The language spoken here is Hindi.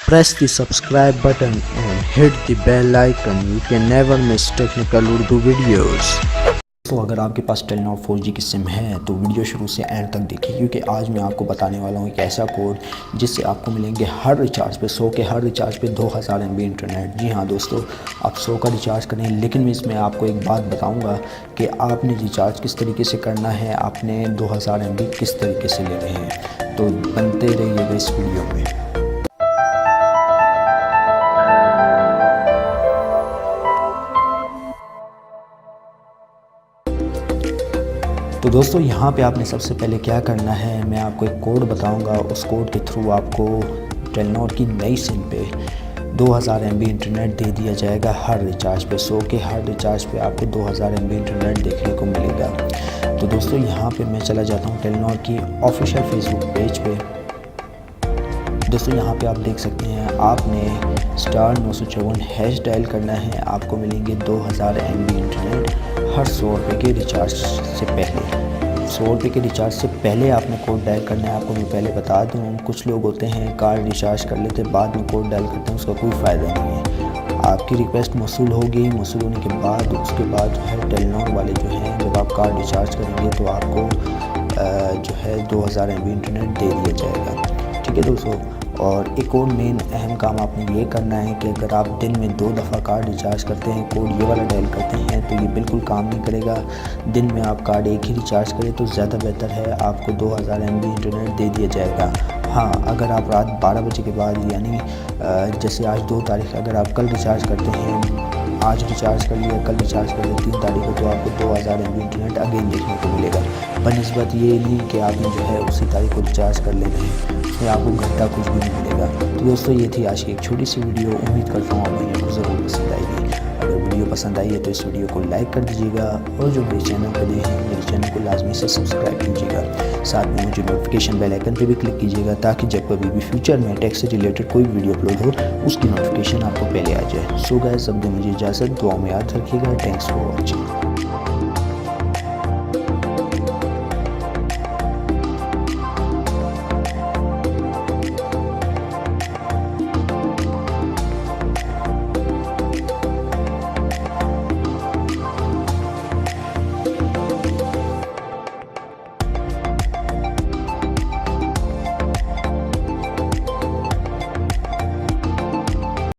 Press the subscribe button and hit the bell icon. You can never miss technical Urdu videos. तो अगर आपके पास टेलीनॉर 4G की सिम है तो वीडियो शुरू से एंड तक देखिए, क्योंकि आज मैं आपको बताने वाला हूँ एक ऐसा कोड जिससे आपको मिलेंगे हर रिचार्ज पे 100 के हर रिचार्ज पे 2000 MB इंटरनेट। जी हाँ दोस्तों, आप 100 का रिचार्ज करें, लेकिन मैं इसमें आपको एक बात बताऊँगा कि आपने रिचार्ज किस तरीके से करना है, आपने 2000 MB किस तरीके से लेने हैं। तो बनते रहिएगा इस वीडियो में। तो दोस्तों यहाँ पे आपने सबसे पहले क्या करना है, मैं आपको एक कोड बताऊंगा। उस कोड के थ्रू आपको टेलीनॉर की नई सिम पे 2000 MB इंटरनेट दे दिया जाएगा हर रिचार्ज पे। 100 के हर रिचार्ज पे आपको 2000 MB इंटरनेट देखने को मिलेगा। तो दोस्तों यहाँ पे मैं चला जाता हूँ टेलीनॉर की ऑफिशियल फेसबुक पेज पे। दोस्तों यहाँ पे आप देख सकते हैं, आपने *954# डायल करना है। आपको मिलेंगे 2000 MB इंटरनेट हर 100 रुपये के रिचार्ज से पहले। 100 रुपये के रिचार्ज से पहले आपने कोड डायल करना है। आपको मैं पहले बता दूँ, कुछ लोग होते हैं कार्ड रिचार्ज कर लेते हैं, बाद में कोड डायल करते हैं, उसका कोई फ़ायदा नहीं है। आपकी रिक्वेस्ट मौसूल होगी, मौसूल होने के बाद उसके बाद जो है टेलीनॉर वाले जो हैं, जब आप कार्ड रिचार्ज करेंगे तो आपको जो है 2000 MB इंटरनेट दे दिया जाएगा। ठीक है दोस्तों, और एक और मेन अहम काम आपने ये करना है कि अगर आप दिन में 2 दफ़ा कार्ड रिचार्ज करते हैं, कोड ये वाला डायल करते हैं, तो ये बिल्कुल काम नहीं करेगा। दिन में आप कार्ड एक ही रिचार्ज करें तो ज़्यादा बेहतर है, आपको 2000 MB इंटरनेट दे दिया जाएगा। हाँ, अगर आप रात 12 बजे के बाद, यानी जैसे आज 2 तारीख, अगर आप कल रिचार्ज करते हैं, आज रिचार्ज कर लिया, कल रिचार्ज कर लिया 3 तारीख को, तो आपको 2000 MB इंटरनेट अगेन देखने को मिलेगा। बनस्बत ये नहीं कि आपने जो है उसी तारीख को रिचार्ज कर लेना है, उसमें आपको घंटा कुछ भी नहीं मिलेगा। तो दोस्तों ये थी आज की एक छोटी सी वीडियो। उम्मीद करता हूँ आप वीडियो को ज़रूर पसंद आएगी। अगर वीडियो पसंद आई है तो इस वीडियो को लाइक कर दीजिएगा, और जो मेरे चैनल पर नए हैं, मेरे चैनल को लाजमी से सब्सक्राइब कीजिएगा। साथ में मुझे नोटिफिकेशन बेल आइकन पर भी क्लिक कीजिएगा, ताकि जब कभी भी फ्यूचर में टेक से रिलेटेड कोई वीडियो अपलोड हो उसकी नोटिफिकेशन आपको पहले आ जाए। सो गाइस, अब दो मुझे इजाज़त, दुआ में याद रखिएगा। Thanks for watching.